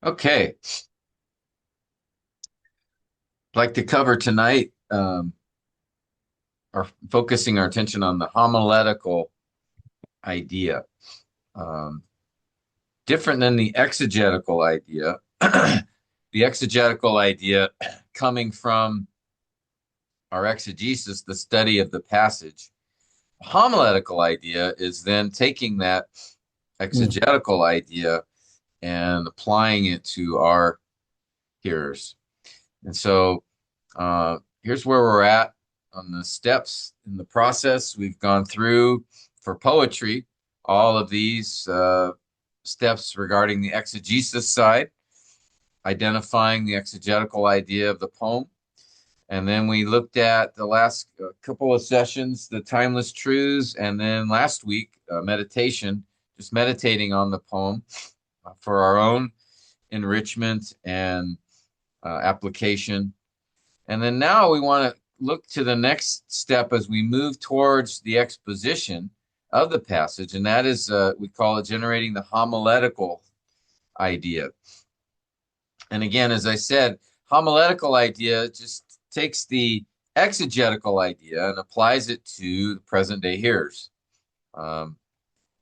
Okay, I'd like to cover tonight, or focusing our attention on the homiletical idea. Um, Different than the exegetical idea. The exegetical idea coming from our exegesis, the study of the passage. Homiletical idea is then taking that Mm. exegetical idea and applying it to our hearers. And so here's where we're at on the steps in the process. We've gone through for poetry all of these steps regarding the exegesis side, identifying the exegetical idea of the poem. And then we looked at the last couple of sessions, the timeless truths, and then last week, meditation, just meditating on the poem for our own enrichment and application. And then now we want to look to the next step as we move towards the exposition of the passage, and that is, we call it generating the homiletical idea. And again, as I said, homiletical idea just takes the exegetical idea and applies it to the present day hearers. Um,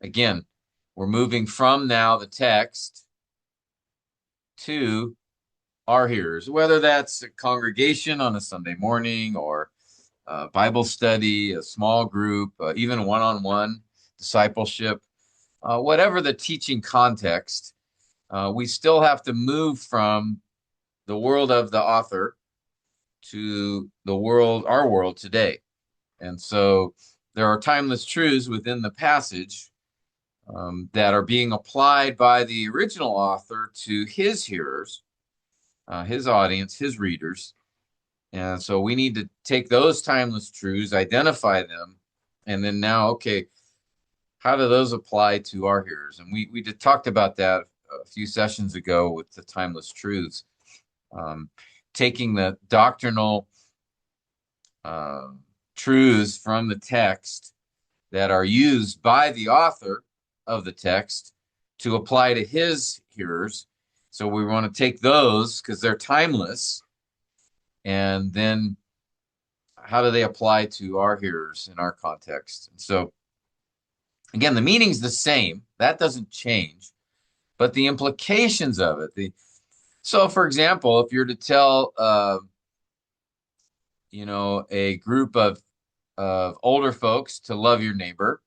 Again, we're moving from now the text to our hearers, whether that's a congregation on a Sunday morning or Bible study, a small group, even one on one discipleship, whatever the teaching context, we still have to move from the world of the author to the world, our world today. And so there are timeless truths within the passage that are being applied by the original author to his hearers, his audience, his readers. And so we need to take those timeless truths, identify them, and then now, okay, how do those apply to our hearers? And we did talked about that a few sessions ago with the timeless truths, um, taking the doctrinal uh, truths from the text that are used by the author of the text to apply to his hearers. So we want to take those because they're timeless, and then how do they apply to our hearers in our context? And so again, the meaning's the same. That doesn't change, but the implications of it. So, for example, if you're to tell, a group of older folks to love your neighbor,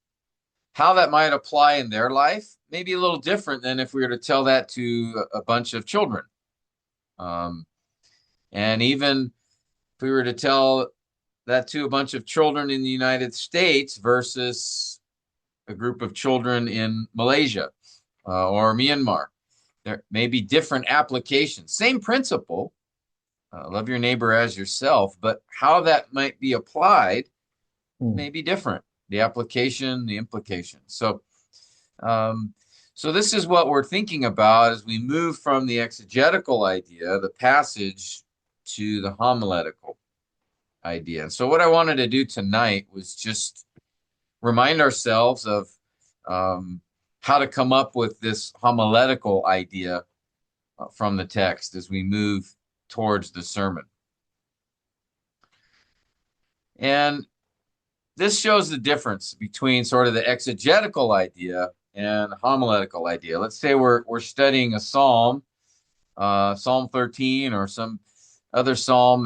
how that might apply in their life may be a little different than if we were to tell that to a bunch of children. Um, and even if we were to tell that to a bunch of children in the United States versus a group of children in Malaysia or Myanmar. There may be different applications. Same principle, love your neighbor as yourself, but how that might be applied Mm. may be different. The application, the implication. Um, so this is what we're thinking about as we move from the exegetical idea, the passage, to the homiletical idea. And so what I wanted to do tonight was just remind ourselves of um, how to come up with this homiletical idea from the text as we move towards the sermon. And this shows the difference between sort of the exegetical idea and homiletical idea. Let's say we're studying a psalm, Psalm 13 or some other psalm,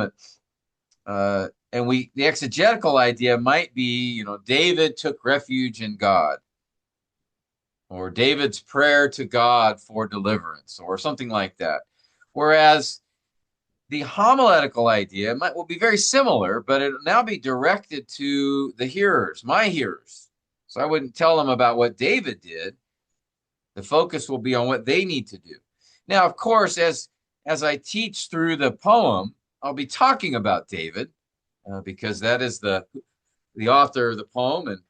and the exegetical idea might be, David took refuge in God, or David's prayer to God for deliverance, or something like that. Whereas the homiletical idea will be very similar, but it'll now be directed to the hearers, my hearers. So I wouldn't tell them about what David did. The focus will be on what they need to do. Now, of course, as I teach through the poem, I'll be talking about David because that is the author of the poem, and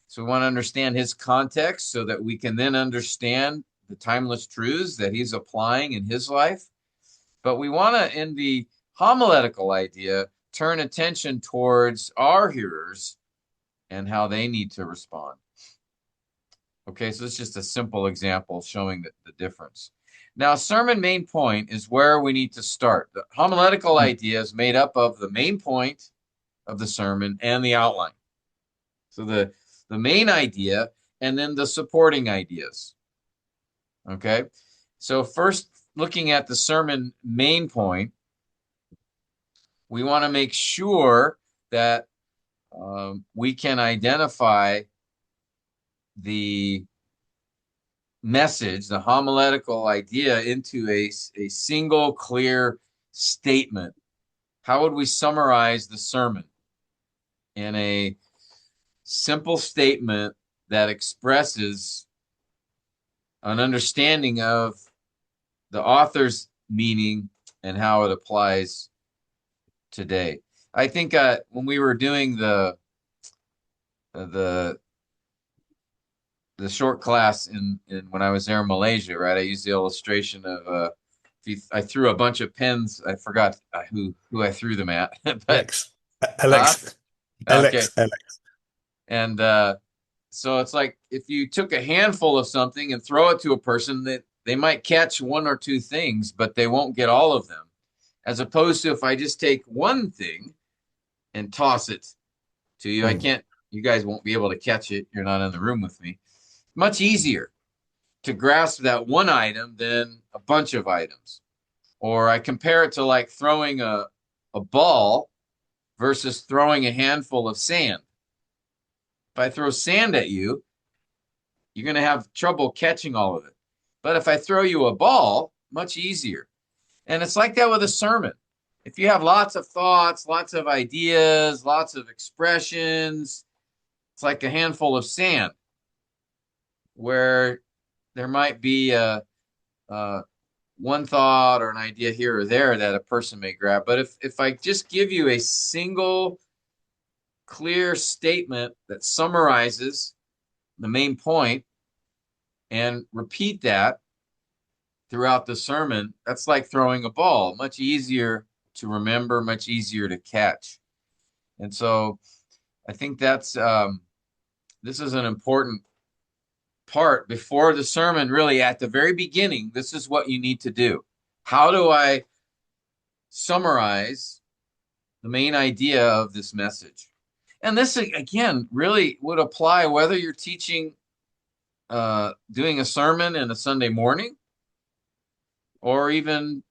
so we want to understand his context so that we can then understand the timeless truths that he's applying in his life. But we want to, in the homiletical idea, turn attention towards our hearers and how they need to respond. Okay, so it's just a simple example showing the difference. Now, sermon main point is where we need to start. The homiletical Mm. idea is made up of the main point of the sermon and the outline. So the main idea and then the supporting ideas. Okay. So first, looking at the sermon main point, we want to make sure that we can identify the message, the homiletical idea, into a single clear statement. How would we summarize the sermon in a simple statement that expresses an understanding of the author's meaning and how it applies today? I think when we were doing the the short class in when I was there in Malaysia, right? I used the illustration of I threw a bunch of pens. I forgot who I threw them at, but Alex. huh? Alex. Okay, Alex. and so it's like if you took a handful of something and throw it to a person, that they might catch one or two things, but they won't get all of them. As opposed to if I just take one thing and toss it to you, I Mm. can't. You guys won't be able to catch it. You're not in the room with me. Much easier to grasp that one item than a bunch of items. Or I compare it to like throwing a ball versus throwing a handful of sand. If I throw sand at you, you're going to have trouble catching all of it. But if I throw you a ball, much easier. And it's like that with a sermon. If you have lots of thoughts, lots of ideas, lots of expressions, it's like a handful of sand where there might be a one thought or an idea here or there that a person may grab. But if I just give you a single clear statement that summarizes the main point and repeat that throughout the sermon, that's like throwing a ball. Much easier to remember, much easier to catch. And so I think that's this is an important part before the sermon. Really, at the very beginning, this is what you need to do. How do I summarize the main idea of this message? And this, again, really would apply whether you're teaching, doing a sermon in a Sunday morning, or even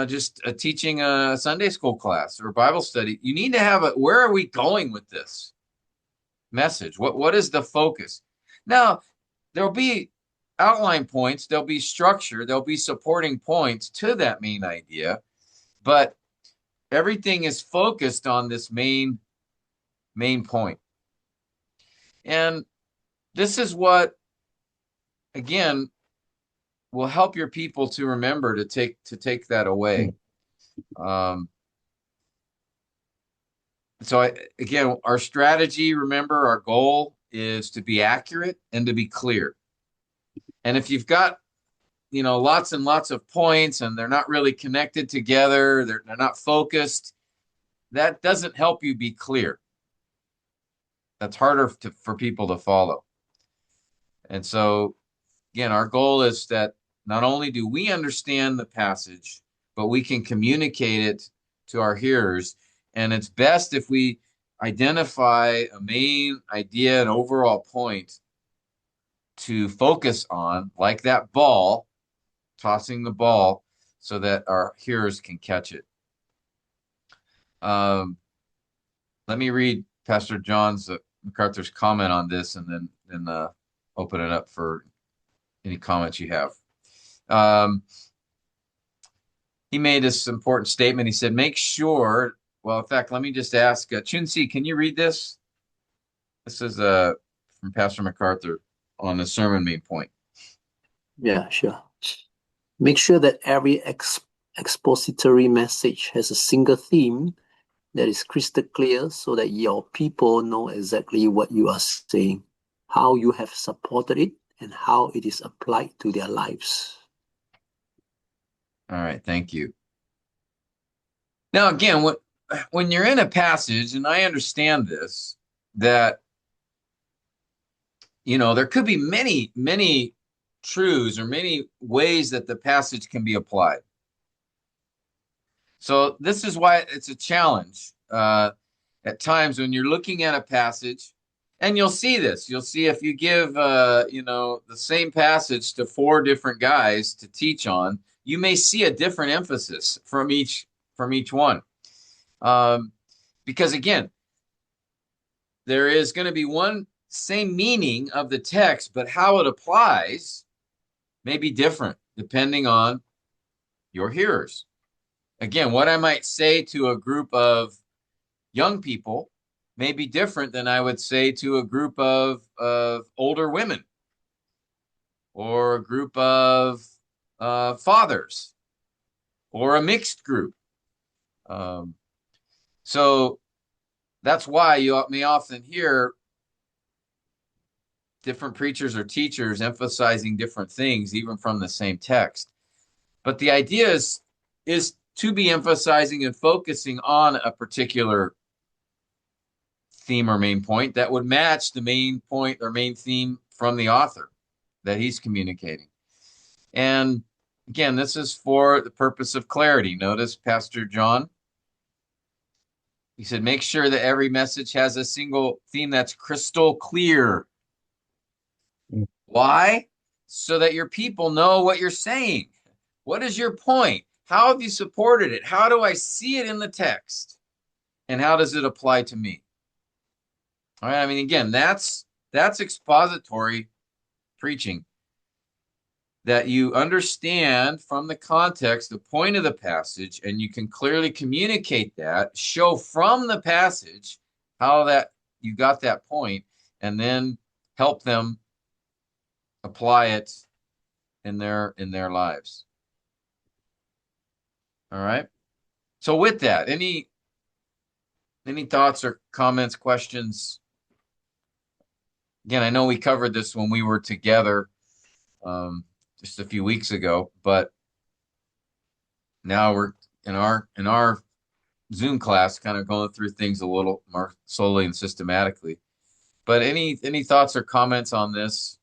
just teaching a Sunday school class or Bible study. You need to have where are we going with this message? What is the focus? Now, there'll be outline points, there'll be structure, there'll be supporting points to that main idea, but everything is focused on this main point. And this is what, again, will help your people to remember to take that away. Mm. Um, again, our strategy, remember, our goal is to be accurate and to be clear. And if you've got lots and lots of points and they're not really connected together, they're not focused, that doesn't help you be clear. That's harder for people to follow. And so, again, our goal is that not only do we understand the passage, but we can communicate it to our hearers. And it's best if we identify a main idea, an overall point to focus on, like that ball, tossing the ball, so that our hearers can catch it. Let me read Pastor John's MacArthur's comment on this, and then open it up for any comments you have. He made this important statement. He said, make sure, well, in fact, let me just ask, Chun-Si, can you read this? This is from Pastor MacArthur on the sermon main point. Yeah, sure. Make sure that every expository message has a single theme that is crystal clear so that your people know exactly what you are saying, how you have supported it, and how it is applied to their lives. All right, thank you. Now, again, when you're in a passage, and I understand this, that there could be many truths or many ways that the passage can be applied. So this is why it's a challenge at times when you're looking at a passage, and you'll see this. You'll see if you give the same passage to four different guys to teach on, you may see a different emphasis from each one. Because again, there is going to be one same meaning of the text, but how it applies may be different depending on your hearers. Again, what I might say to a group of young people may be different than I would say to a group of older women or a group of fathers or a mixed group. So that's why you may often hear different preachers or teachers emphasizing different things, even from the same text. But the idea is to be emphasizing and focusing on a particular theme or main point that would match the main point or main theme from the author that he's communicating. And again, this is for the purpose of clarity. Notice Pastor John, he said, make sure that every message has a single theme that's crystal clear. Mm. Why? So that your people know what you're saying. What is your point? How have you supported it? How do I see it in the text? And how does it apply to me? All right. I mean, again, that's expository preaching. That you understand from the context the point of the passage, and you can clearly communicate that, show from the passage how that you got that point, and then help them apply it in their lives. All right. So with that, any thoughts or comments, questions? Again, I know we covered this when we were together just a few weeks ago, but now we're in our Zoom class kind of going through things a little more slowly and systematically. But any thoughts or comments on this?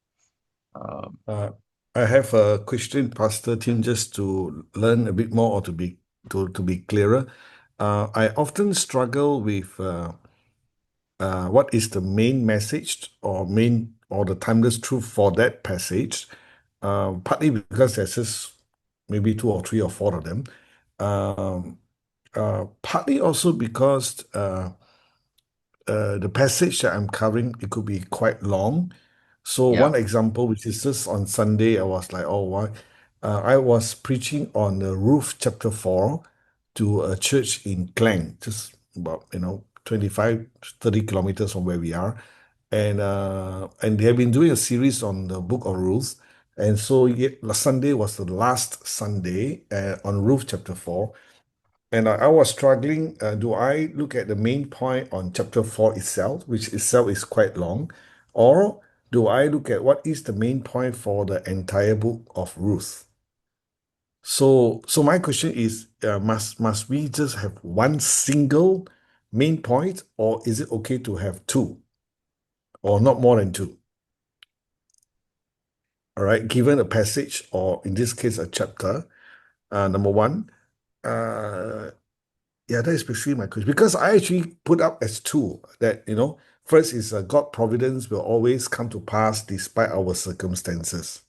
I have a question, Pastor Tim, just to learn a bit more or to be clearer. I often struggle with what is the main message or the timeless truth for that passage. Partly because there's just maybe two or three or four of them. Partly also because the passage that I'm covering, it could be quite long. So Yeah. one example, which is just on Sunday, I was like, oh, why? I was preaching on the Roof chapter 4 to a church in Klang, just about, 25, 30 kilometers from where we are. And they have been doing a series on the book of Ruth. And so last Sunday was the last Sunday on Roof chapter 4. And I was struggling. Do I look at the main point on chapter 4 itself, which itself is quite long, or do I look at what is the main point for the entire book of Ruth? So my question is, must we just have one single main point, or is it okay to have two, or not more than two? All right, given a passage, or in this case, a chapter, number one. Yeah, that is basically my question. Because I actually put up as two that, first is God providence will always come to pass despite our circumstances.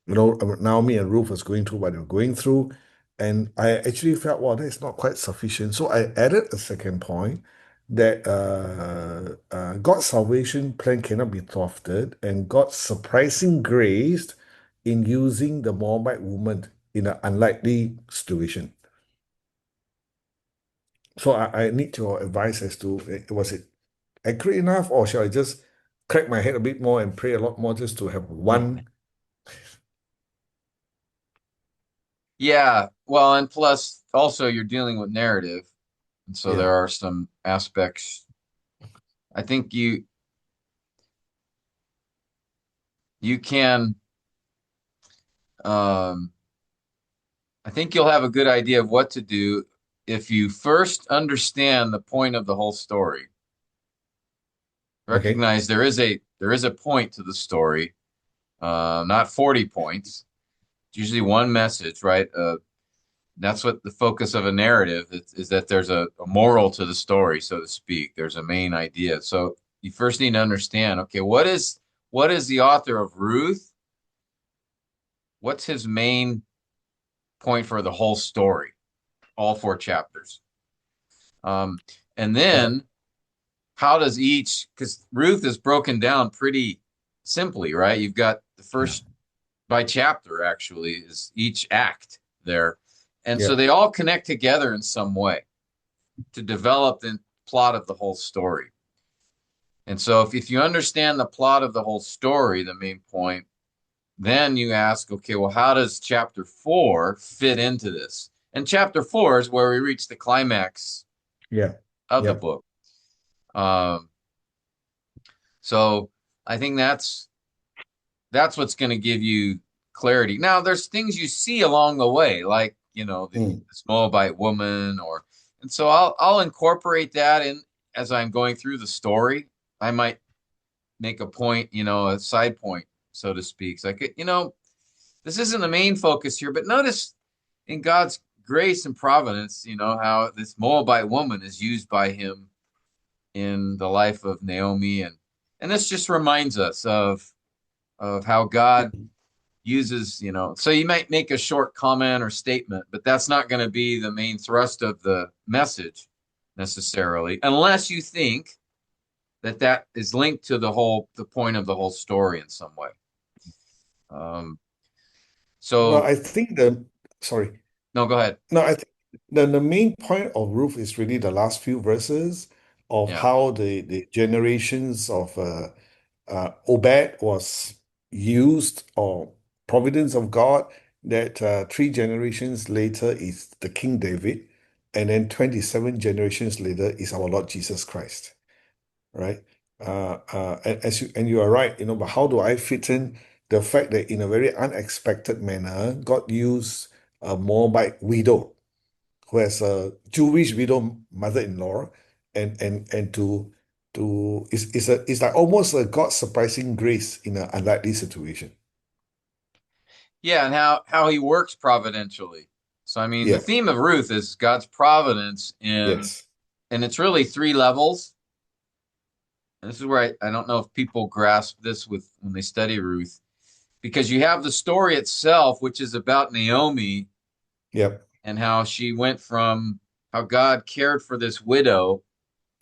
Naomi and Ruth was going through what they were going through. And I actually felt, well, that's not quite sufficient. So I added a second point that God's salvation plan cannot be thwarted, and God's surprising grace in using the Moabite woman in an unlikely situation. So I need your advice as to, was it accurate enough, or shall I just crack my head a bit more and pray a lot more just to have one? Yeah. Well, and plus also you're dealing with narrative. And so Yeah. there are some aspects. I think you can I think you'll have a good idea of what to do if you first understand the point of the whole story. Okay. Recognize there is a point to the story. not 40 points. It's usually one message, right? That's what the focus of a narrative is, that there's a moral to the story, so to speak. There's a main idea. So you first need to understand, okay, what is the author of Ruth? What's his main point for the whole story, all 4 chapters? And Yep. then how does each, because Ruth is broken down pretty simply, right? You've got the Yeah. first by chapter, actually, is each act there. And so Yep. they all connect together in some way to develop the plot of the whole story. And so if you understand the plot of the whole story, the main point, then you ask, okay, well, how does chapter 4 fit into this? And chapter 4 is where we reach the climax Yeah. of the Yep. book. Um, so I think that's what's going to give you clarity. Now, there's things you see along the way, like Mm. this Moabite woman, and so I'll incorporate that in as I'm going through the story. I might make a point, a side point, so to speak. It's like, this isn't the main focus here, but notice in God's grace and providence, how this Moabite woman is used by him in the life of Naomi, and this just reminds us of how God uses, so you might make a short comment or statement, but that's not going to be the main thrust of the message necessarily, unless you think that is linked to the point of the whole story in some way. Um, Well, so I think sorry. no, go ahead. No, I think the main point of Ruth is really the last few verses of Yeah. how the generations of Obed was used, or providence of God, that 3 generations later is the King David, and then 27 generations later is our Lord Jesus Christ, right? And you are right, but how do I fit in the fact that in a very unexpected manner, God used a Moabite widow who has a Jewish widow mother-in-law, and to is like almost a God surprising grace in an unlikely situation. Yeah, and how he works providentially. So I mean, the Yeah. theme of Ruth is God's providence Yes. and it's really 3 levels. And this is where I don't know if people grasp this with when they study Ruth, because you have the story itself, which is about Naomi Yep. and how she went from how God cared for this widow,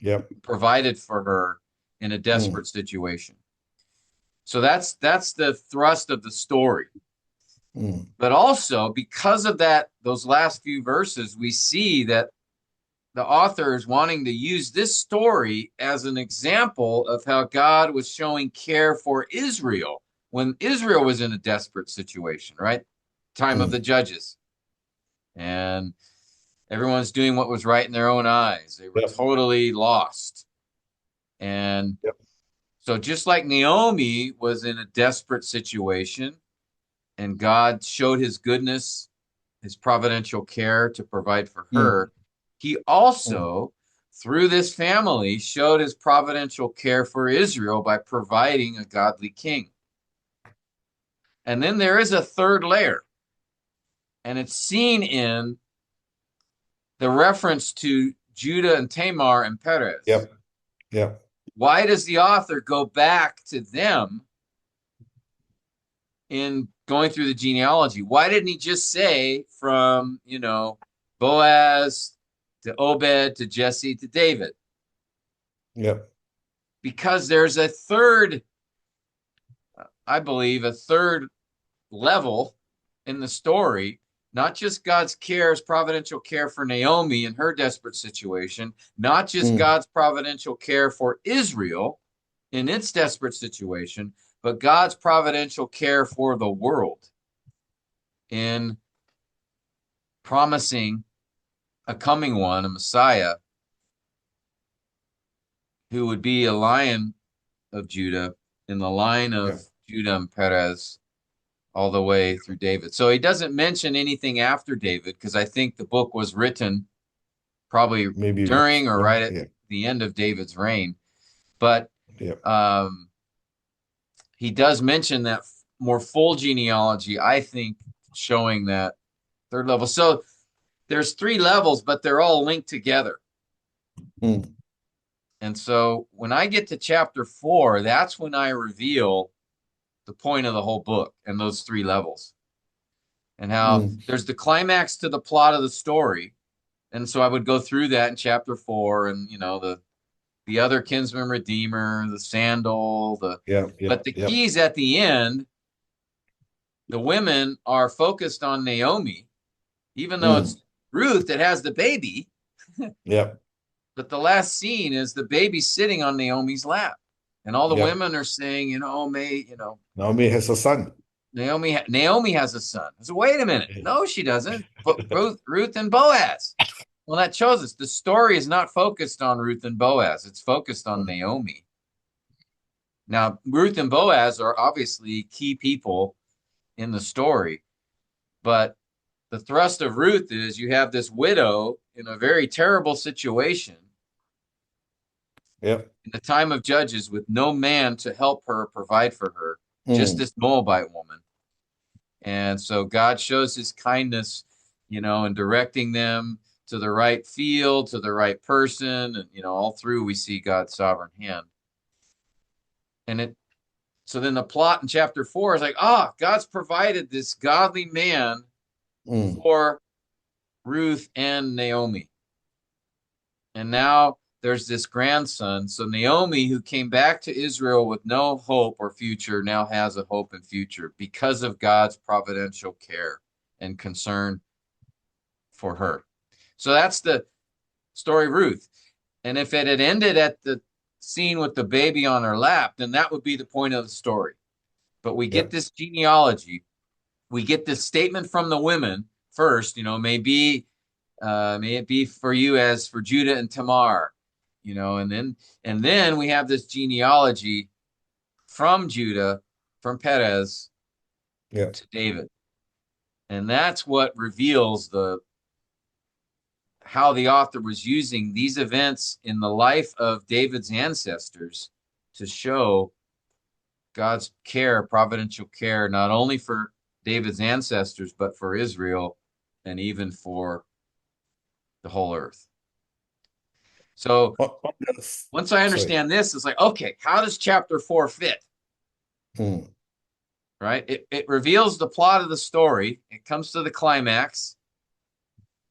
Yep. provided for her in a Mm. desperate situation. So that's the thrust of the story. Mm. But also because of those last few verses, we see that the author is wanting to use this story as an example of how God was showing care for Israel when Israel was in a desperate situation, right? Time of the Mm. judges. And everyone's doing what was right in their own eyes. They were Yep. totally lost. And Yep. so just like Naomi was in a desperate situation and God showed his goodness, his providential care to provide for Mm. her, he Mm. also, through this family, showed his providential care for Israel by providing a godly king. And then there is a third layer, and it's seen in the reference to Judah and Tamar and Perez. Yep. Yep. Why does the author go back to them in going through the genealogy? Why didn't he just say from, Boaz to Obed to Jesse to David? Yep. Because there's a third, I believe, a third level in the story, not just God's care, his providential care for Naomi in her desperate situation, not just Mm. God's providential care for Israel in its desperate situation, but God's providential care for the world in promising a coming one, a Messiah, who would be a lion of Judah in the line of Yep. Judah and Perez all the way through David. So he doesn't mention anything after David because I think the book was written probably Maybe during or right at yeah. the end of David's reign. But Yep. he does mention that more full genealogy, I think, showing that third level. So there's 3 levels, but they're all linked together. Mm. And so when I get to chapter 4, that's when I reveal the point of the whole book and those 3 levels, and how Mm. there's the climax to the plot of the story. And so I would go through that in chapter 4, and the other kinsman redeemer, the sandal, Yeah, yeah, but the yeah. keys at the end, the women are focused on Naomi, even though Mm. it's Ruth that has the baby. Yeah, But the last scene is the baby sitting on Naomi's lap, and all the yeah. women are saying, Naomi has a son. Naomi has a son. I said, wait a minute, no, she doesn't. But Ruth and Boaz. Well, that shows us the story is not focused on Ruth and Boaz; it's focused on Naomi. Now, Ruth and Boaz are obviously key people in the story, but the thrust of Ruth is you have this widow in a very terrible situation Yeah. in the time of Judges with no man to help her provide for her, just Mm. this Moabite woman. And so God shows his kindness, in directing them to the right field, to the right person. And, all through we see God's sovereign hand. So then the plot in chapter 4 is like, God's provided this godly man Mm. for Ruth and Naomi. And now there's this grandson. So Naomi, who came back to Israel with no hope or future, now has a hope and future because of God's providential care and concern for her. So that's the story of Ruth. And if it had ended at the scene with the baby on her lap, then that would be the point of the story. But we Yeah. get this genealogy. We get this statement from the women first, may it be for you as for Judah and Tamar, and then we have this genealogy from Judah, from Perez Yeah. to David. And that's what reveals how the author was using these events in the life of David's ancestors to show God's care, providential care, not only for David's ancestors, but for Israel and even for the whole earth. So What does, once I sorry. understand this, it's like, okay, how does chapter 4 fit? Mm. Right? It reveals the plot of the story, it comes to the climax,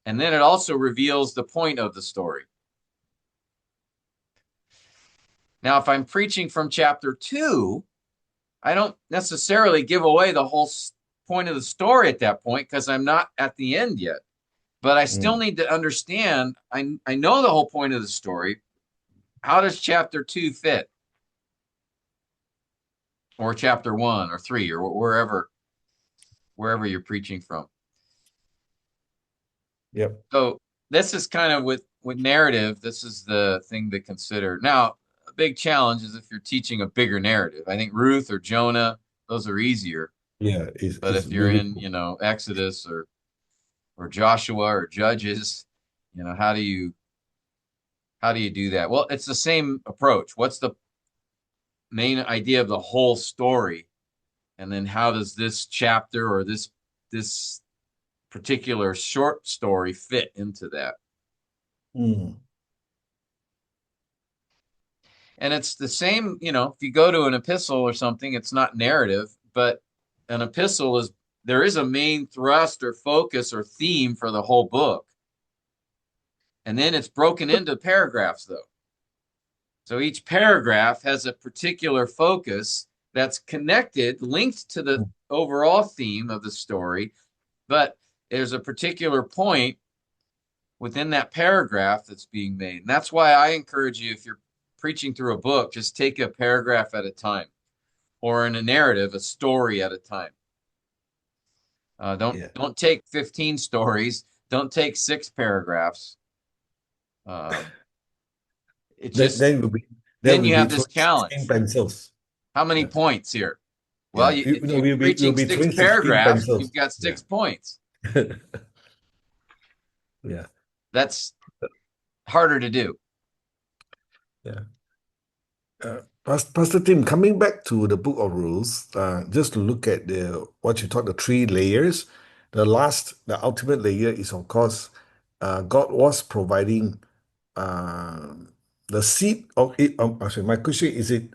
and then it also reveals the point of the story. Now, if I'm preaching from chapter 2, I don't necessarily give away the whole point of the story at that point because I'm not at the end yet. But I still need to understand, I know the whole point of the story. How does chapter 2 fit? Or chapter 1 or 3 or wherever you're preaching from. Yep. So this is kind of with narrative, this is the thing to consider. Now, a big challenge is if you're teaching a bigger narrative. I think Ruth or Jonah, those are easier. Yeah, But it's if you're in, beautiful. Exodus or Joshua or Judges, how do you do that? Well, it's the same approach. What's the main idea of the whole story? And then how does this chapter or this particular short story fit into that? Mm. And it's the same, if you go to an epistle or something, it's not narrative, but an epistle there is a main thrust or focus or theme for the whole book. And then it's broken into paragraphs, though. So each paragraph has a particular focus that's connected, linked to the overall theme of the story, but there's a particular point within that paragraph that's being made. And that's why I encourage you, if you're preaching through a book, just take a paragraph at a time, or in a narrative, a story at a time. Yeah. Don't take 15 stories. Don't take 6 paragraphs. It Then just then then we'll you be have this throwing 16 challenge. pencils. How many Yeah. points here? Well, Yeah. if you're We'll preaching be 6 throwing 16 paragraphs, pencils. you've got Yeah. 6 points. Yeah. That's harder to do. Yeah. Pastor Tim, coming back to the Book of Rules, just to look at the what you taught, the three layers. The ultimate layer is, of course, God was providing uh, the seed of it. Sorry, my question is: it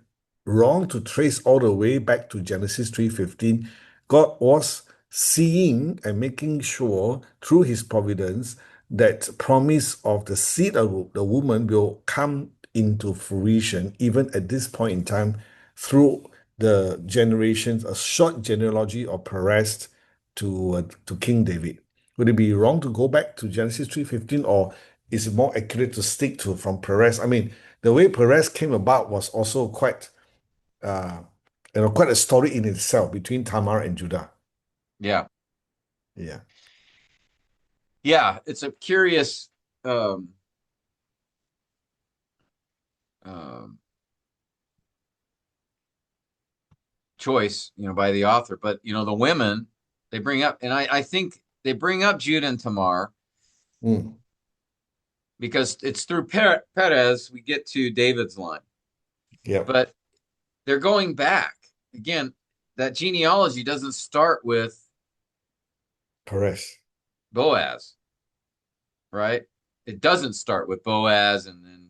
wrong to trace all the way back to Genesis 3:15? God was seeing and making sure through His providence that promise of the seed of the woman will come into fruition, even at this point in time, through the generations, a short genealogy of Perez to King David. Would it be wrong to go back to Genesis 3:15, or is it more accurate to stick to from Perez? I mean, the way Perez came about was also quite uh quite a story in itself between Tamar and Judah. Yeah. Yeah. Yeah. It's a curious um, um, choice, by the author. But, the women, they bring up, and I think they bring up Judah and Tamar Mm. because it's through Perez we get to David's line. Yep. But they're going back. Again, that genealogy doesn't start with Perez. Boaz, right? It doesn't start with Boaz and then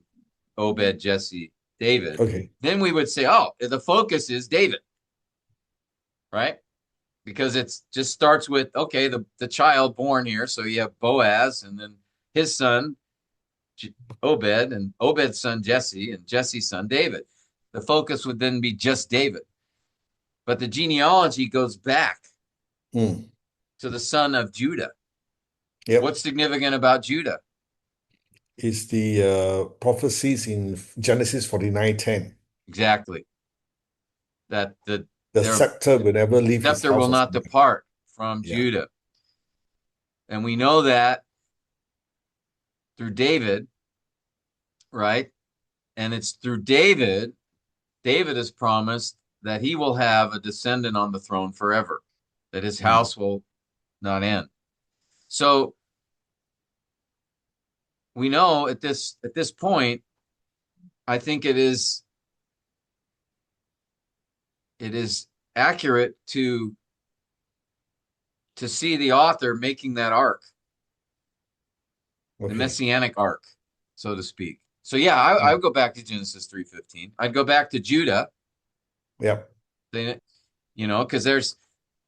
Obed, Jesse, David. Okay. Then we would say, oh, the focus is David, right? Because it's just starts with, okay, the child born here. So you have Boaz and then his son, Obed, and Obed's son, Jesse, and Jesse's son, David. The focus would then be just David. But the genealogy goes back Mm. to the son of Judah. Yep. What's significant about Judah? Is the prophecies in Genesis 49:10. Exactly. That The their scepter will never leave his scepter will house or not something. depart from Yeah. Judah. And we know that through David, right? And it's through David, David has promised that he will have a descendant on the throne forever, that his Mm. house will not end. So we know at this point, I think it is accurate to see the author making that arc, the Okay. messianic arc, so to speak. So yeah, I Mm. would go back to Genesis 3:15. I'd go back to Judah, Yep. because there's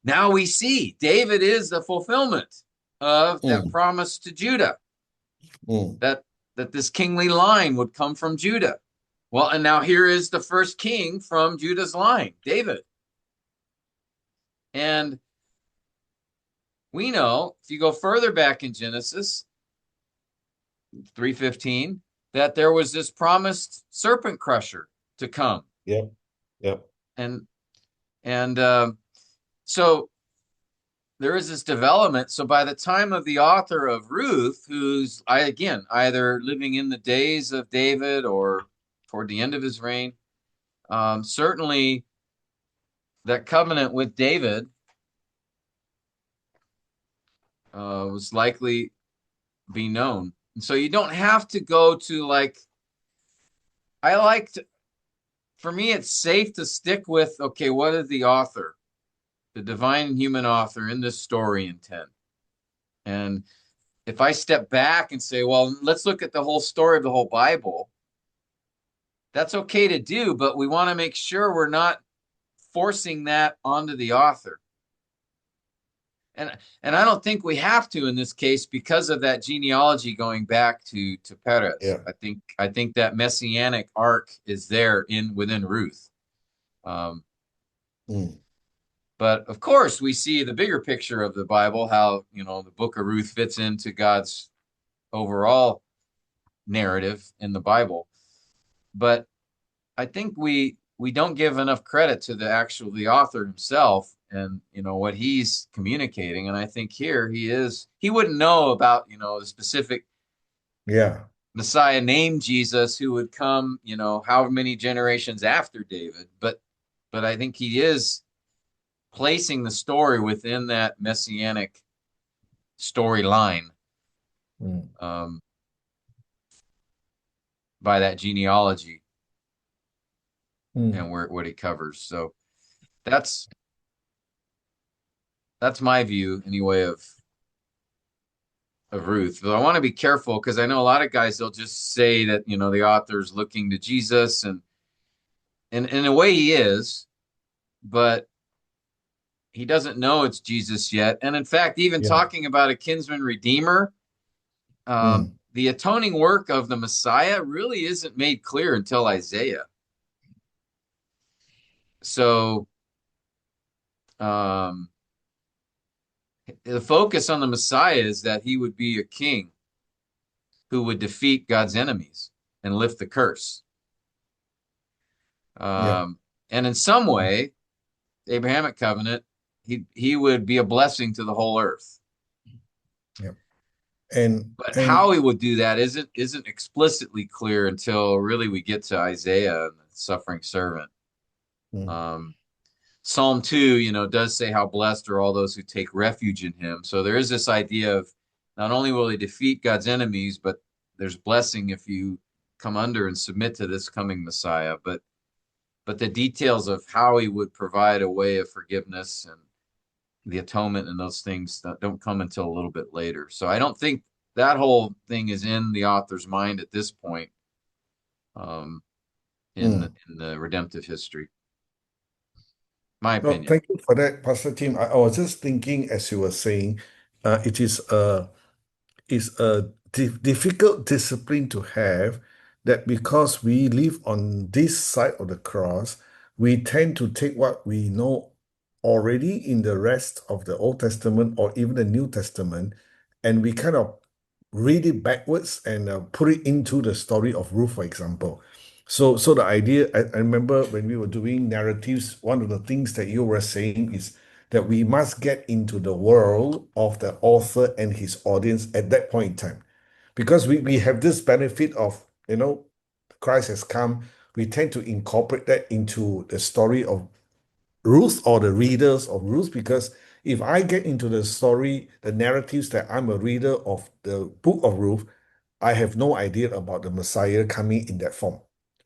now we see David is the fulfillment of that Mm. promise to Judah, Mm. that this kingly line would come from Judah. Well, and now here is the first king from Judah's line, David. And we know if you go further back in Genesis 3:15 that there was this promised serpent crusher to come. Yep. Yep. And so there is this development. So by the time of the author of Ruth, who's again either living in the days of David or toward the end of his reign, certainly that covenant with David was likely be known. And so you don't have to go to I like to, for me, it's safe to stick with, okay, what did the author, the divine human author in this story intend? And if I step back and say, well, let's look at the whole story of the whole Bible, that's okay to do, but we want to make sure we're not forcing that onto the author. And I don't think we have to in this case because of that genealogy going back to Perez. Yeah. I think that messianic arc is there within Ruth. Um, Mm. but of course, we see the bigger picture of the Bible, how the book of Ruth fits into God's overall narrative in the Bible. But I think we don't give enough credit to the author himself and what he's communicating. And I think here he wouldn't know about the specific Yeah. Messiah named Jesus who would come how many generations after David, but I think he is placing the story within that messianic storyline, Mm. um, by that genealogy. Mm. and what he covers. So that's my view anyway of Ruth. But I want to be careful because I know a lot of guys, they'll just say that, the author's looking to Jesus, and in a way he is, but he doesn't know it's Jesus yet. And in fact, even Yeah. talking about a kinsman redeemer, Mm. the atoning work of the Messiah really isn't made clear until Isaiah. So um, the focus on the Messiah is that he would be a king who would defeat God's enemies and lift the curse. Yeah. And in some way, the Abrahamic covenant, he would be a blessing to the whole earth. Yeah. And But how and he would do that isn't explicitly clear until really we get to Isaiah and the suffering servant. mm, Um, Psalm 2, does say how blessed are all those who take refuge in him. So there is this idea of not only will he defeat God's enemies, but there's blessing if you come under and submit to this coming Messiah. But the details of how he would provide a way of forgiveness and the atonement and those things that don't come until a little bit later. So I don't think that whole thing is in the author's mind at this point, um, mm. in the redemptive history. My No, opinion. thank you for that, Pastor Tim. I was just thinking as you were saying, it is a difficult discipline to have that because we live on this side of the cross, we tend to take what we know already in the rest of the Old Testament or even the New Testament, and we kind of read it backwards and put it into the story of Ruth, for example. So the idea, I remember when we were doing narratives, one of the things that you were saying is that we must get into the world of the author and his audience at that point in time. Because we have this benefit of, Christ has come, we tend to incorporate that into the story of Ruth or the readers of Ruth. Because if I get into the story, the narratives that I'm a reader of the book of Ruth, I have no idea about the Messiah coming in that form,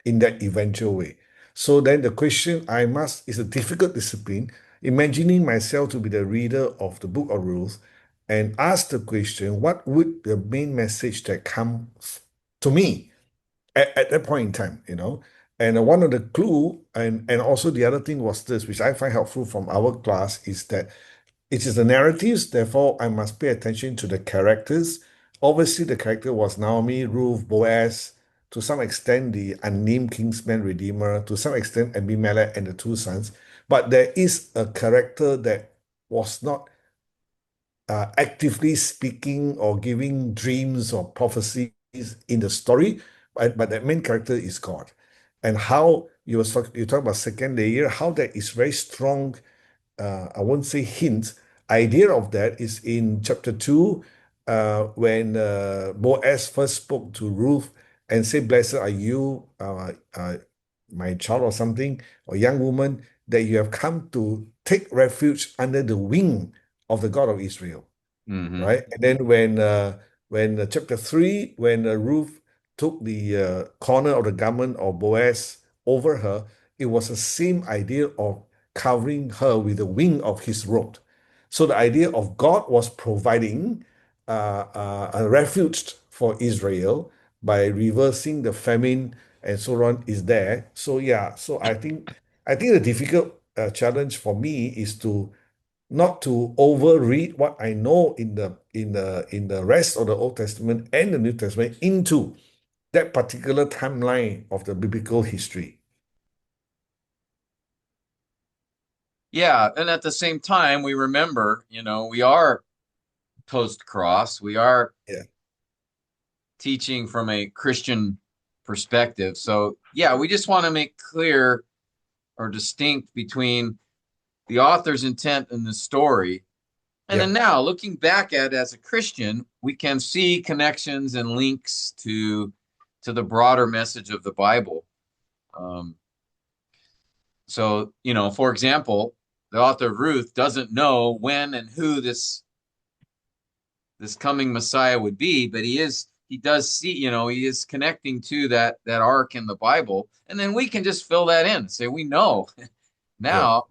in that eventual way. So then the question is a difficult discipline, imagining myself to be the reader of the book of Ruth and ask the question, what would the main message that comes to me at that point in time, And one of the clue, and also the other thing was this, which I find helpful from our class, is that it is the narratives, therefore I must pay attention to the characters. Obviously, the character was Naomi, Ruth, Boaz, to some extent the unnamed kinsman redeemer, to some extent Abimelech and the two sons. But there is a character that was not actively speaking or giving dreams or prophecies in the story, but that main character is God. And how you talk about second layer, how that is very strong. I won't say hint. Idea of that is in chapter 2, when Boaz first spoke to Ruth and said, "Blessed are you, my child," or something, or young woman, that you have come to take refuge under the wing of the God of Israel, Mm-hmm. right? And then when chapter 3, when Ruth took the corner of the garment of Boaz over her, it was the same idea of covering her with the wing of his robe. So the idea of God was providing a refuge for Israel by reversing the famine and so on is there. So yeah, so I think the difficult challenge for me is to not to overread what I know in the rest of the Old Testament and the New Testament into that particular timeline of the biblical history. Yeah, and at the same time, we remember, we are post-cross. We are Yeah, teaching from a Christian perspective. So, yeah, we just want to make clear or distinct between the author's intent in the story. And yeah, then now, looking back at it as a Christian, we can see connections and links to the broader message of the Bible. Um, so, for example, the author of Ruth doesn't know when and who this coming Messiah would be, but he he does see, he is connecting to that arc in the Bible, and then we can just fill that in. Say we know Yeah. now.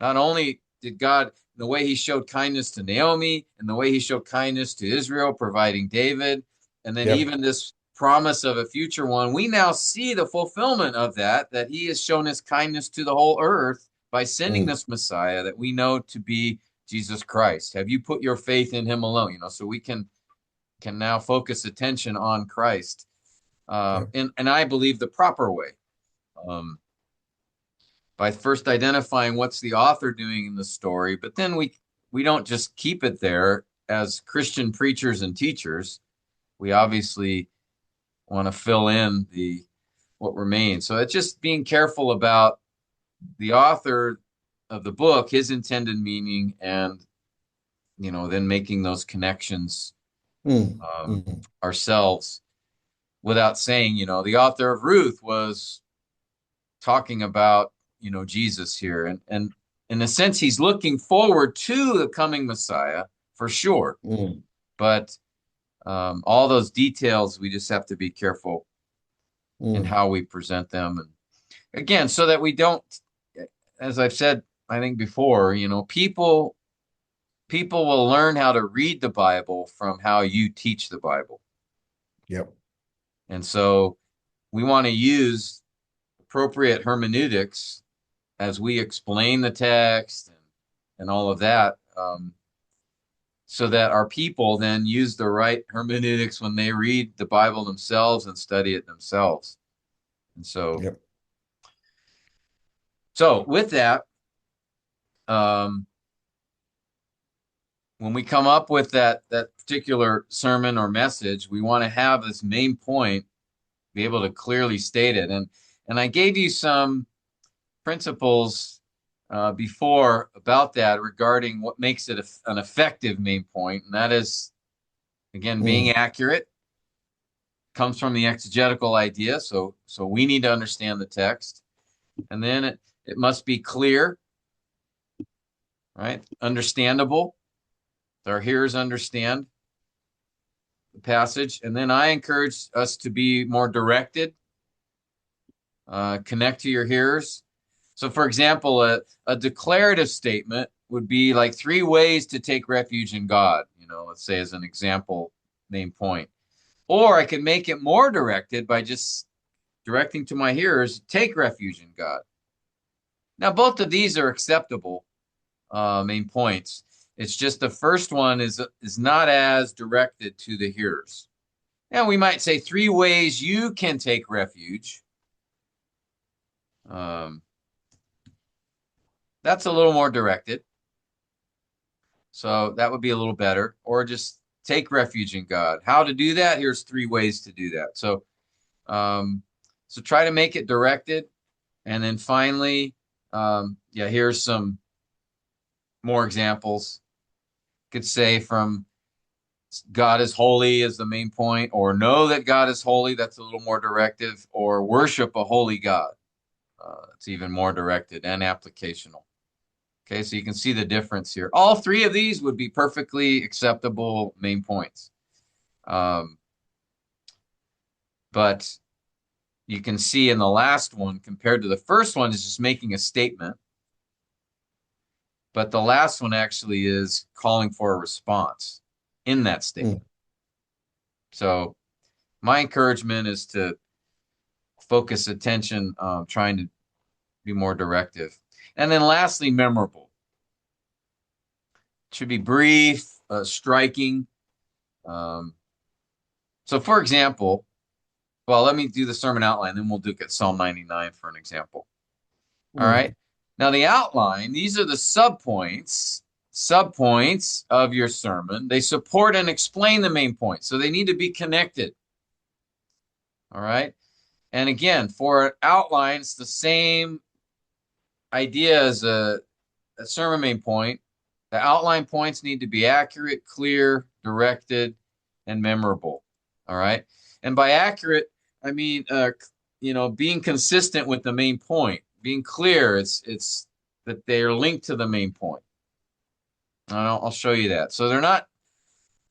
Not only did God, the way he showed kindness to Naomi and the way he showed kindness to Israel, providing David, and then Yep. even this promise of a future one, we now see the fulfillment of that he has shown his kindness to the whole earth by sending Mm. this Messiah that we know to be Jesus Christ. Have you put your faith in him alone? So we can now focus attention on Christ, Yep. and I believe the proper way. By first identifying what's the author doing in the story, but then we don't just keep it there. As Christian preachers and teachers, we obviously want to fill in what remains. So it's just being careful about the author of the book, his intended meaning, and then making those connections Mm. Mm. ourselves without saying, the author of Ruth was talking about Jesus here, and in a sense he's looking forward to the coming Messiah for sure, Mm. but all those details we just have to be careful in Mm. how we present them, and again, so that we don't, as I've said I think before, people will learn how to read the Bible from how you teach the Bible. Yep. And so we want to use appropriate hermeneutics as we explain the text and all of that, so that our people then use the right hermeneutics when they read the Bible themselves and study it themselves. And so, Yep. with that, um, when we come up with that particular sermon or message, we want to have this main point, be able to clearly state it. And I gave you some principles before about that regarding what makes it an effective main point, and that is, again, being Mm. accurate. Comes from the exegetical idea, so we need to understand the text, and then it must be clear, right? Understandable. Our hearers understand the passage, and then I encourage us to be more directed. Connect to your hearers. So, for example, a declarative statement would be like 3 ways to take refuge in God, let's say as an example main point. Or I can make it more directed by just directing to my hearers, take refuge in God. Now, both of these are acceptable main points. It's just the first one is not as directed to the hearers. Now, we might say 3 ways you can take refuge. That's a little more directed. So that would be a little better. Or just take refuge in God. How to do that? Here's 3 ways to do that. So, try to make it directed. And then finally, here's some more examples. Could say from God is holy is the main point, or know that God is holy. That's a little more directive. Or worship a holy God. It's even more directed and applicational. Okay, so you can see the difference here. All 3 of these would be perfectly acceptable main points. But you can see in the last one, compared to the first one, is just making a statement. But the last one actually is calling for a response in that statement. Mm. So my encouragement is to focus attention, trying to be more directive. And then lastly, memorable. It should be brief, striking. So for example, well, let me do the sermon outline, then we'll look at Psalm 99 for an example. All Mm. right. Now the outline, these are the subpoints of your sermon. They support and explain the main point. So they need to be connected. All right. And again, for an outline, it's the same idea as a sermon main point. The outline points need to be accurate, clear, directed, and memorable. All right. And by accurate, I mean, being consistent with the main point, being clear. It's that they are linked to the main point. And I'll show you that. So they're not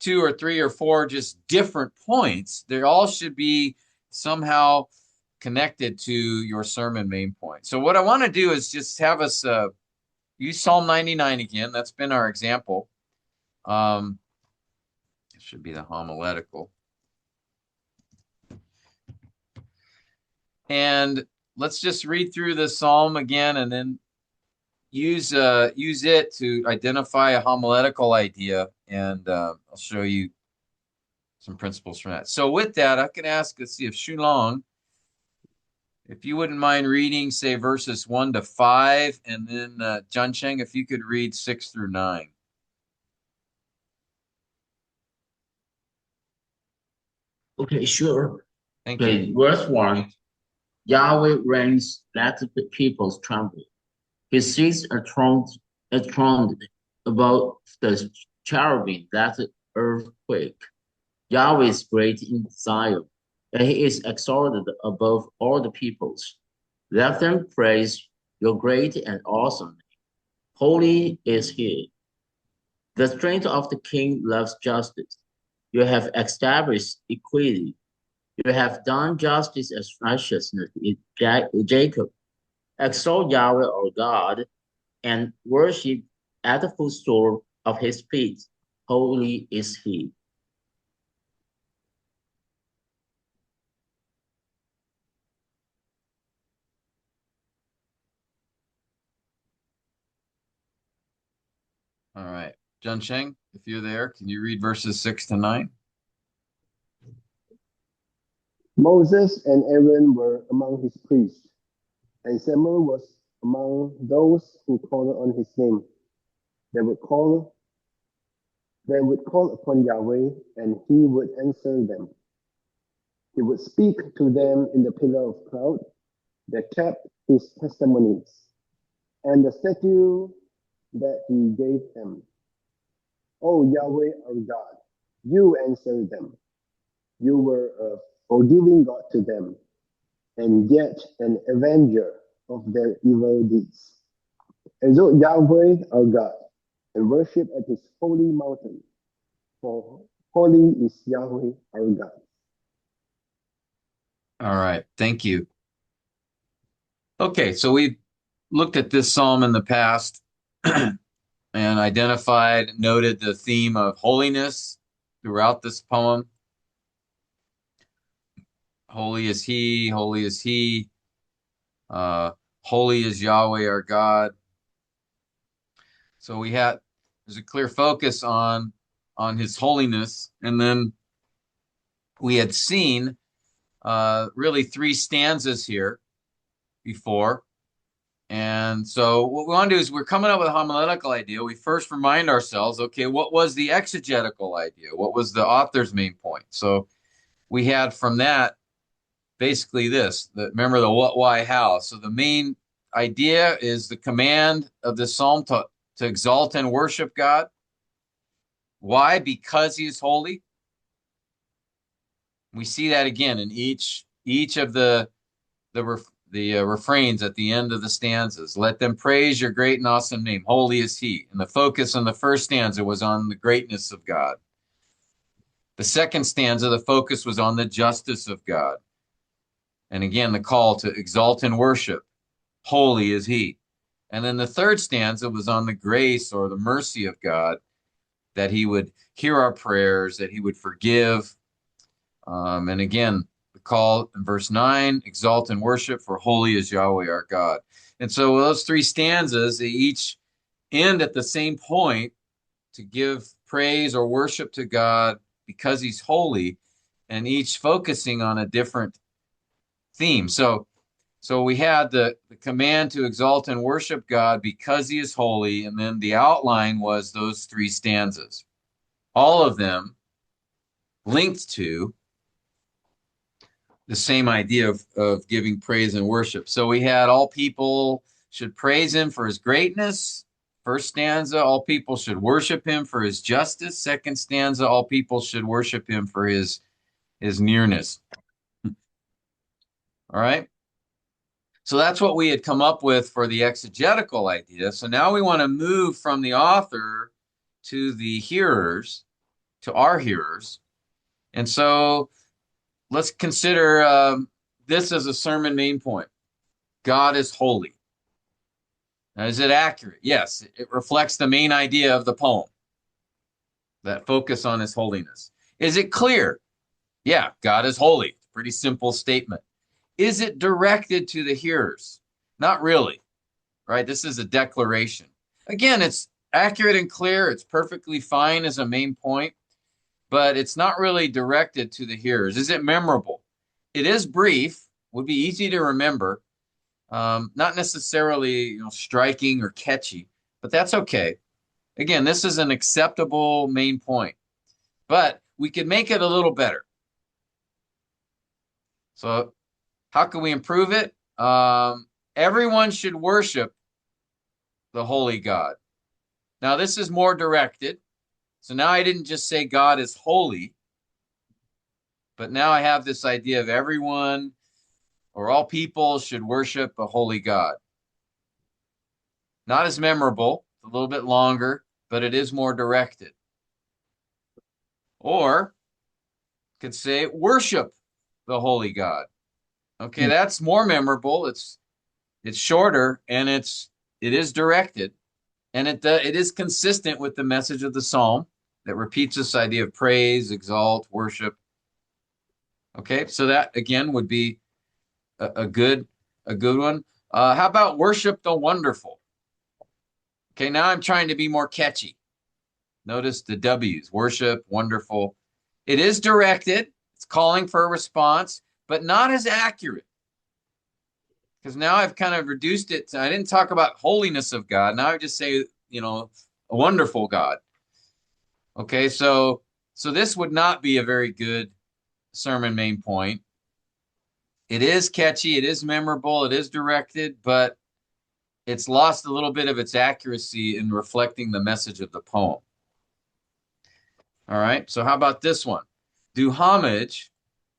2 or 3 or 4 just different points. They all should be somehow connected to your sermon main point. So what I want to do is just have us use Psalm 99 again. That's been our example. It should be the homiletical. And let's just read through the psalm again and then use it to identify a homiletical idea. And I'll show you some principles from that. So with that, I can ask, let's see if Shulong, if you wouldn't mind reading, say, verses 1 to 5, and then John Cheng, if you could read 6 through 9. Okay, sure. Thank Okay, you. verse 1. Yahweh reigns, let the peoples tremble. He sits enthroned above the cherubim, let the earth quake. Yahweh is great in Zion, and he is exalted above all the peoples. Let them praise your great and awesome name. Holy is he. The strength of the king loves justice. You have established equity. You have done justice as righteousness in Jacob. Exalt Yahweh our God and worship at the footstool of his feet. Holy is he. All right. John Cheng, if you're there, can you read verses 6 to 9? Moses and Aaron were among his priests, and Samuel was among those who called on his name. They would call upon Yahweh, and he would answer them. He would speak to them in the pillar of cloud that kept his testimonies and the statute that he gave them. O Yahweh our God, you answered them. You were a forgiving God to them, and yet an avenger of their evil deeds. Exalt Yahweh our God, and worship at his holy mountain, for holy is Yahweh our God. All right. Thank you. Okay, so we've looked at this psalm in the past and identified, noted the theme of holiness throughout this poem. Holy is he, holy is he. Holy is Yahweh our God. So there's a clear focus on his holiness, and then we had seen really 3 stanzas here before. And so what we want to do is we're coming up with a homiletical idea. We first remind ourselves, okay, what was the exegetical idea? What was the author's main point? So we had from that basically remember the what, why, how. So the main idea is the command of the psalm to exalt and worship God. Why? Because he is holy. We see that again in each of the refrains at the end of the stanzas. Let them praise your great and awesome name. Holy is he. And the focus on the first stanza was on the greatness of God. The second stanza, the focus was on the justice of God. And again, the call to exalt and worship. Holy is he. And then the third stanza was on the grace or the mercy of God, that he would hear our prayers, that he would forgive. And again, the call in verse 9, exalt and worship, for holy is Yahweh our God. And so those 3 stanzas, they each end at the same point, to give praise or worship to God because he's holy, and each focusing on a different theme. So we had the command to exalt and worship God because he is holy, and then the outline was those 3 stanzas. All of them linked to the same idea of giving praise and worship. So we had all people should praise him for his greatness. First stanza, all people should worship him for his justice. Second stanza, all people should worship him for his nearness. All right. So that's what we had come up with for the exegetical idea. So now we want to move from the author to the hearers. to our hearers. And so let's consider this as a sermon main point. God is holy. Now, is it accurate? Yes, it reflects the main idea of the poem, that focus on his holiness. Is it clear? Yeah, God is holy. Pretty simple statement. Is it directed to the hearers? Not really, right? This is a declaration. Again, it's accurate and clear. It's perfectly fine as a main point, but it's not really directed to the hearers. Is it memorable? It is brief, would be easy to remember, not necessarily striking or catchy, but that's okay. Again, this is an acceptable main point, but we could make it a little better. So how can we improve it? Everyone should worship the holy God. Now, this is more directed. So now I didn't just say God is holy, but now I have this idea of everyone or all people should worship a holy God. Not as memorable, a little bit longer, but it is more directed. Or could say worship the holy God. Okay, that's more memorable. It's shorter and it is directed, and it is consistent with the message of the psalm that repeats this idea of praise, exalt, worship. Okay, so that again would be a good one. How about worship the wonderful? Okay, now I'm trying to be more catchy. Notice the W's, worship, wonderful. It is directed, it's calling for a response, but not as accurate. Because now I've kind of reduced it to, I didn't talk about holiness of God. Now I just say, a wonderful God. Okay, so this would not be a very good sermon main point. It is catchy, it is memorable, it is directed, but it's lost a little bit of its accuracy in reflecting the message of the poem. All right, so how about this one? Do homage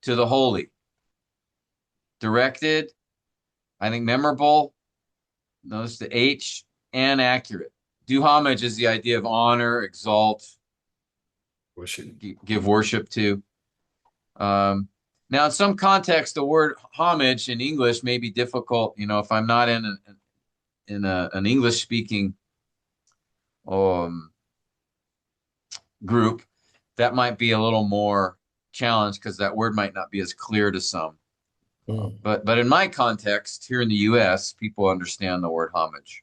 to the holy. Directed, I think memorable, notice the H, and accurate. Do homage is the idea of honor, exalt, Worship. give worship to. Now, in some context, the word homage in English may be difficult. If I'm not in an English-speaking group, that might be a little more challenged because that word might not be as clear to some. But in my context, here in the U.S., people understand the word homage.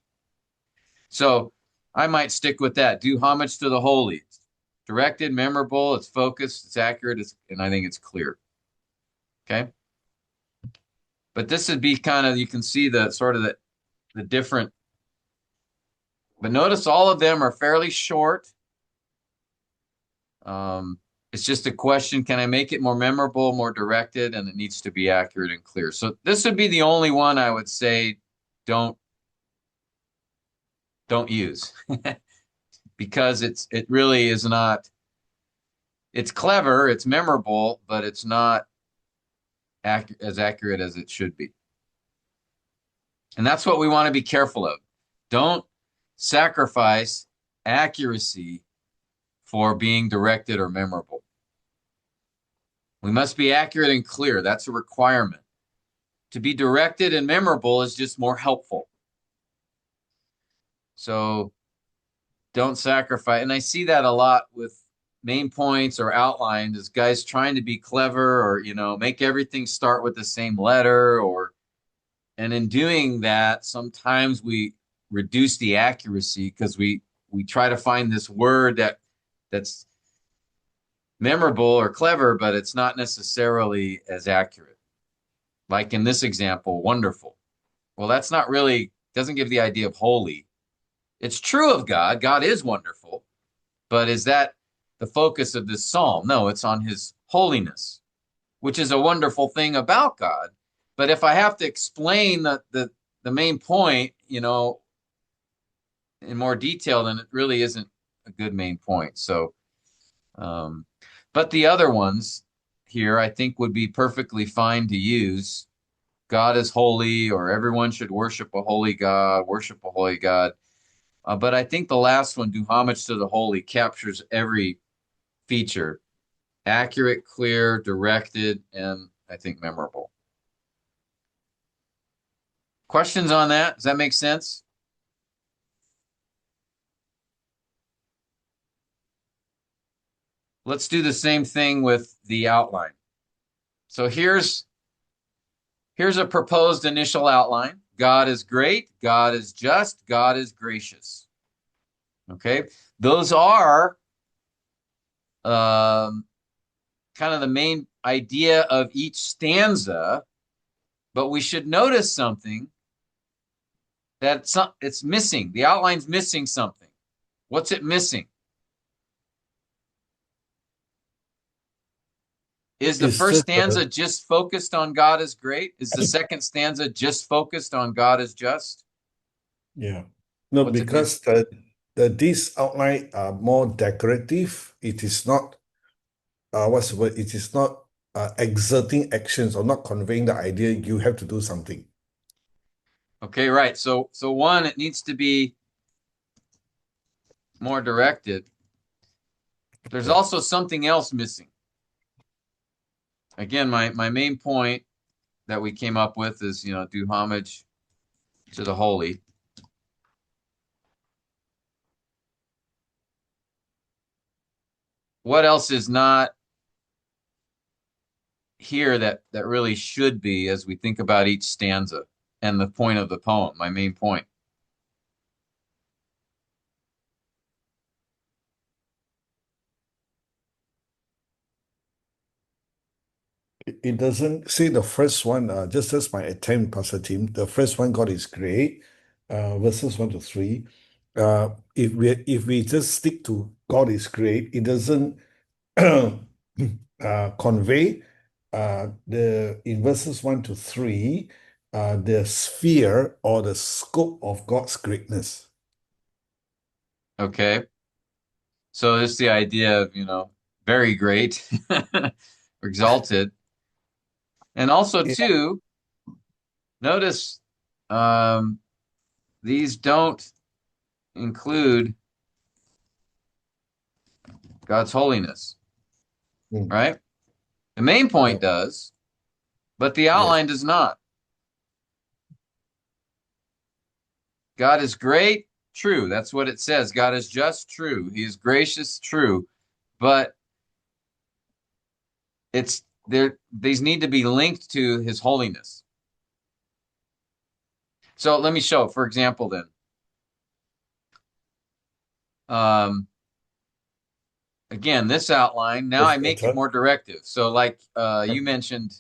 So I might stick with that. Do homage to the holy. It's directed, memorable, it's focused, it's accurate, and I think it's clear. Okay? But this would be kind of, you can see the sort of the different. But notice all of them are fairly short. It's just a question, can I make it more memorable, more directed, and it needs to be accurate and clear. So this would be the only one I would say don't use because it really is not, it's clever, it's memorable, but it's not as accurate as it should be. And that's what we want to be careful of. Don't sacrifice accuracy for being directed or memorable. We must be accurate and clear. That's a requirement. To be directed and memorable is just more helpful. So don't sacrifice. And I see that a lot with main points or outlines as guys trying to be clever or, make everything start with the same letter and in doing that, sometimes we reduce the accuracy because we try to find this word that's memorable or clever, but it's not necessarily as accurate. Like in this example, wonderful. Well, that's not really, doesn't give the idea of holy. It's true of God. God is wonderful. But is that the focus of this psalm? No, it's on his holiness, which is a wonderful thing about God. But if I have to explain the main point, in more detail, then it really isn't a good main point. So, but the other ones here, I think would be perfectly fine to use. God is holy, or everyone should worship a holy God, worship a holy God. But I think the last one, do homage to the holy, captures every feature. Accurate, clear, directed, and I think memorable. Questions on that? Does that make sense? Let's do the same thing with the outline. So here's a proposed initial outline. God is great, God is just, God is gracious. Okay, those are kind of the main idea of each stanza, but we should notice something that it's missing. The outline's missing something. What's it missing? Is the first stanza just focused on God is great? Is the second stanza just focused on God is just? Yeah. No, What's it because these outline are more decorative. It is not what's the word? It is not exerting actions or not conveying the idea you have to do something. Okay, right. So one, it needs to be more directed. There's also something else missing. Again, my main point that we came up with is, do homage to the holy. What else is not here that really should be as we think about each stanza and the point of the poem, my main point? It doesn't say the first one, just as my attempt, Pastor Tim. The first one, God is great, verses 1 to 3. If we just stick to God is great, it doesn't convey in verses 1 to 3 the sphere or the scope of God's greatness. Okay. So it's the idea of, very great, exalted. And also, too, notice these don't include God's holiness, right? The main point does, but the outline does not. God is great, true. That's what it says. God is just, true. He is gracious, true. But it's there. These need to be linked to his holiness. So let me show, for example, then. Again, this outline, now I make it more directive. So like you mentioned,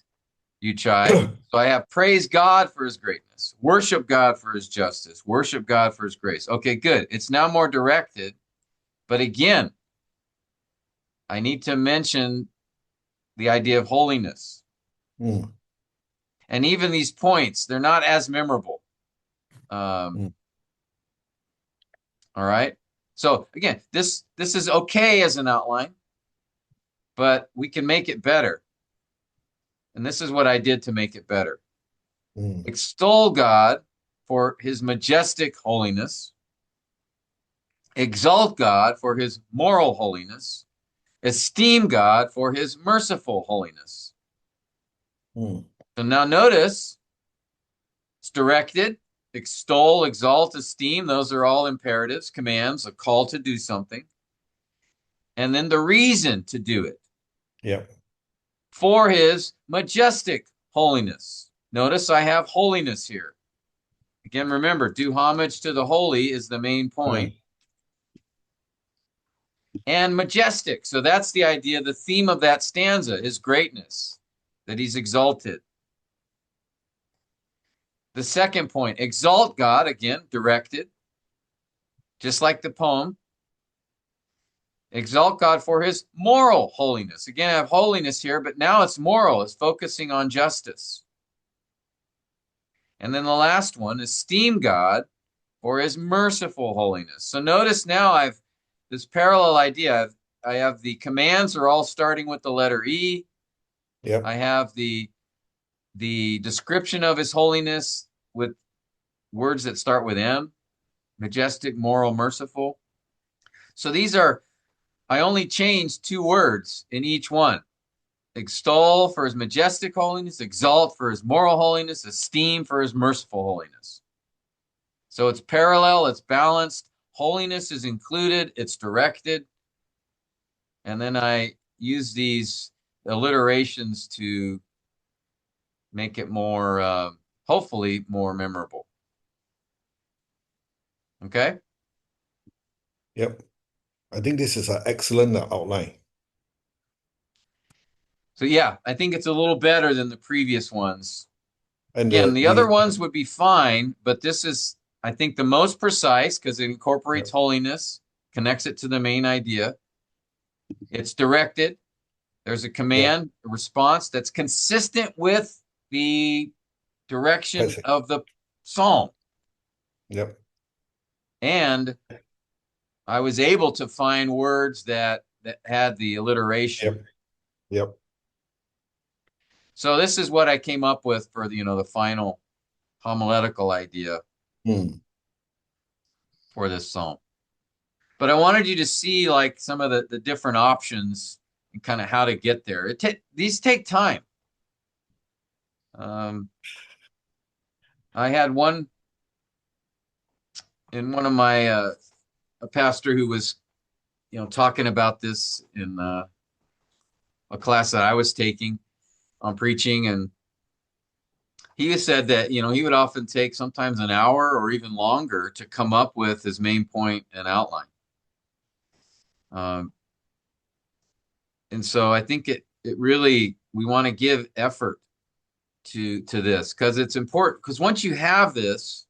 you Chai. So I have praise God for his greatness, worship God for his justice, worship God for his grace. Okay, good. It's now more directed. But again, I need to mention the idea of holiness. And even these points, they're not as memorable. All right. So again, this is okay as an outline, but we can make it better. And this is what I did to make it better. Extol God for his majestic holiness. Exalt God for his moral holiness. Esteem God for his merciful holiness. So now notice it's directed. Extol, exalt, esteem. Those are all imperatives, commands, a call to do something. And then the reason to do it. Yep. For his majestic holiness. Notice I have holiness here. Again, remember, do homage to the holy is the main point. And majestic. So that's the idea, the theme of that stanza, his greatness, that he's exalted. The second point, exalt God, again, directed, just like the poem. Exalt God for his moral holiness. Again, I have holiness here, but now it's moral. It's focusing on justice. And then the last one, esteem God for his merciful holiness. So notice now I've this parallel idea. I have the commands are all starting with the letter E. Yep. I have the description of his holiness with words that start with M, majestic, moral, merciful. So these are I only changed 2 words in each one. Extol for his majestic holiness, exalt for his moral holiness, esteem for his merciful holiness. So it's parallel, it's balanced. Holiness is included, it's directed. And then I use these alliterations to make it more, hopefully, more memorable. Okay? Yep. I think this is an excellent outline. So yeah, I think it's a little better than the previous ones. And Again, the other ones would be fine, but this is, I think, the most precise because it incorporates holiness, connects it to the main idea. It's directed. There's a command, a response that's consistent with the direction of the psalm. Yep. And I was able to find words that had the alliteration. Yep. Yep. So this is what I came up with for the final homiletical idea for this psalm. But I wanted you to see like some of the different options and kind of how to get there. These take time. I had one in one of my a pastor who was talking about this in a class that I was taking on preaching, and he said that he would often take sometimes an hour or even longer to come up with his main point and outline. And so I think it really, we want to give effort to this because it's important, because once you have this,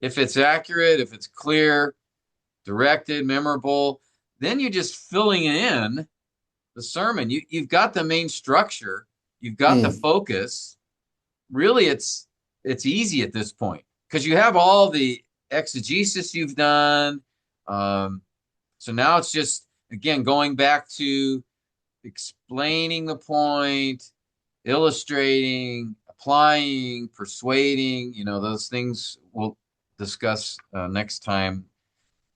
if it's accurate, if it's clear, directed, memorable, then you're just filling in the sermon. You've got the main structure, you've got the focus. Really, it's easy at this point because you have all the exegesis you've done. So now it's just, again, going back to explaining the point, illustrating, applying, persuading, those things we'll discuss next time.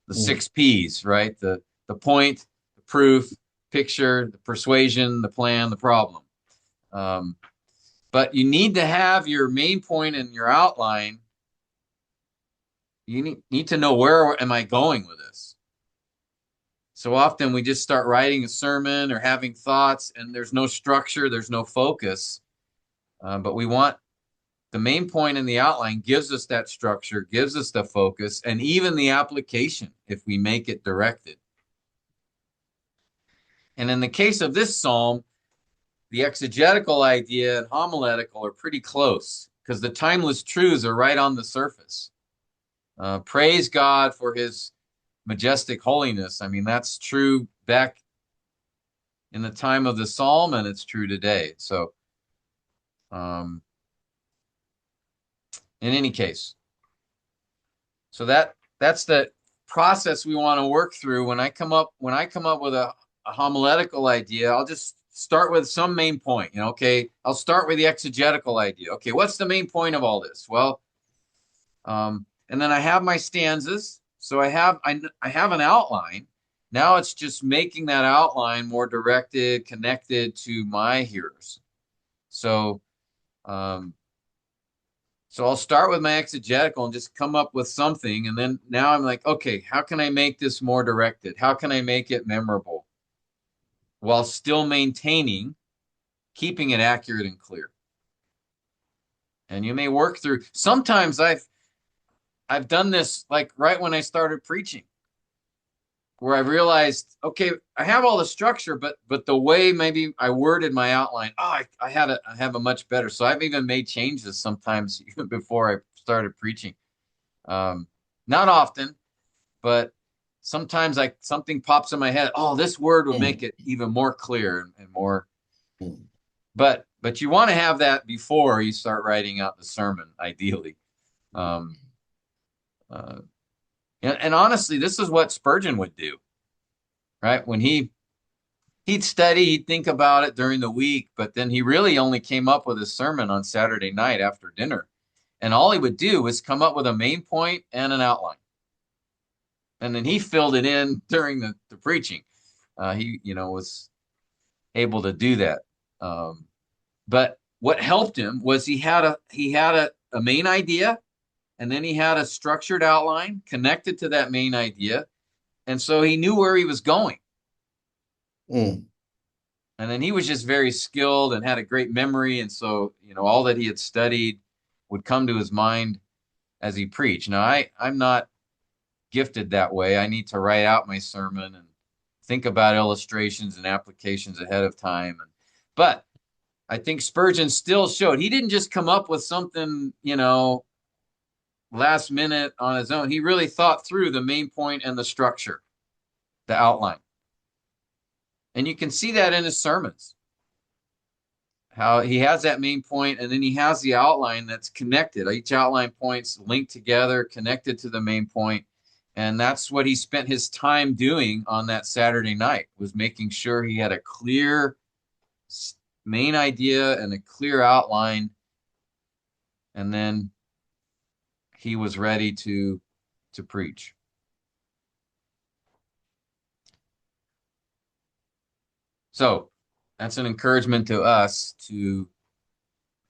The 6 P's, right? The point, the proof, picture, the persuasion, the plan, the problem. But you need to have your main point and your outline. You need to know, where am I going with this? So often we just start writing a sermon or having thoughts and there's no structure, there's no focus. But we want the main point in the outline gives us that structure, gives us the focus, and even the application if we make it directed. And in the case of this psalm, the exegetical idea and homiletical are pretty close because the timeless truths are right on the surface. Praise God for his majestic holiness. I mean, that's true back in the time of the psalm, and it's true today. So, in any case, so that's the process we want to work through. When I come up with a homiletical idea, I'll just start with some main point. Okay, I'll start with the exegetical idea. Okay, what's the main point of all this? Well, and then I have my stanzas. So I have an outline. Now it's just making that outline more directed, connected to my hearers. So, so I'll start with my exegetical and just come up with something. And then now I'm like, okay, how can I make this more directed? How can I make it memorable while still keeping it accurate and clear? And you may work through, sometimes I've done this like right when I started preaching, where I realized, okay, I have all the structure, but the way maybe I worded my outline, I have a much better. So I've even made changes sometimes even before I started preaching. Not often, but sometimes something pops in my head. Oh, this word would make it even more clear and more. But you want to have that before you start writing out the sermon, ideally. And honestly, this is what Spurgeon would do, right? When he'd study, he'd think about it during the week, but then he really only came up with a sermon on Saturday night after dinner. And all he would do was come up with a main point and an outline. And then he filled it in during the preaching. He, was able to do that. But what helped him was he had a main idea, and then he had a structured outline connected to that main idea, and so he knew where he was going. Mm. And then he was just very skilled and had a great memory, and so all that he had studied would come to his mind as he preached. Now I'm not gifted that way. I need to write out my sermon and think about illustrations and applications ahead of time. But I think Spurgeon still showed he didn't just come up with something, last minute on his own. He really thought through the main point and the structure, the outline. And you can see that in his sermons, how he has that main point and then he has the outline that's connected. Each outline point's linked together, connected to the main point. And that's what he spent his time doing on that Saturday night, was making sure he had a clear main idea and a clear outline. And then he was ready to preach. So that's an encouragement to us to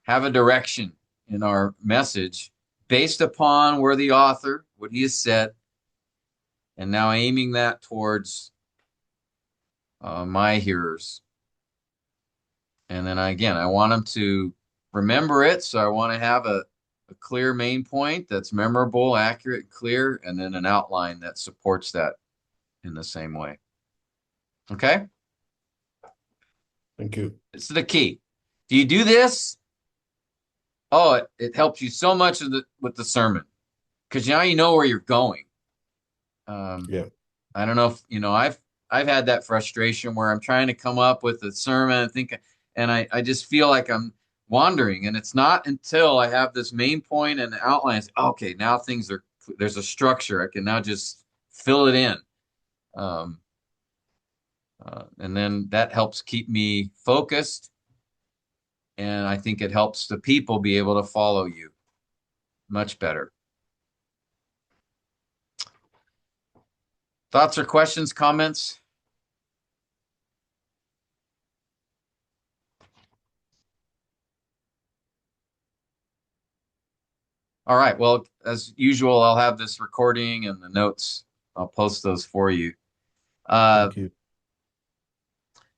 have a direction in our message based upon where the author, what he has said, and now aiming that towards my hearers. And then I want them to remember it. So I want to have a clear main point that's memorable, accurate, clear, and then an outline that supports that in the same way. Okay? Thank you. It's the key. Do you do this? Oh, it helps you so much with the sermon, because now you know where you're going. Yeah. I don't know if I've had that frustration where I'm trying to come up with a sermon and I just feel like I'm wandering, and it's not until I have this main point and the outlines. Okay, now there's a structure. I can now just fill it in, and then that helps keep me focused, and I think it helps the people be able to follow you much better. Thoughts or questions, comments? All right. Well, as usual, I'll have this recording and the notes. I'll post those for you. Thank you.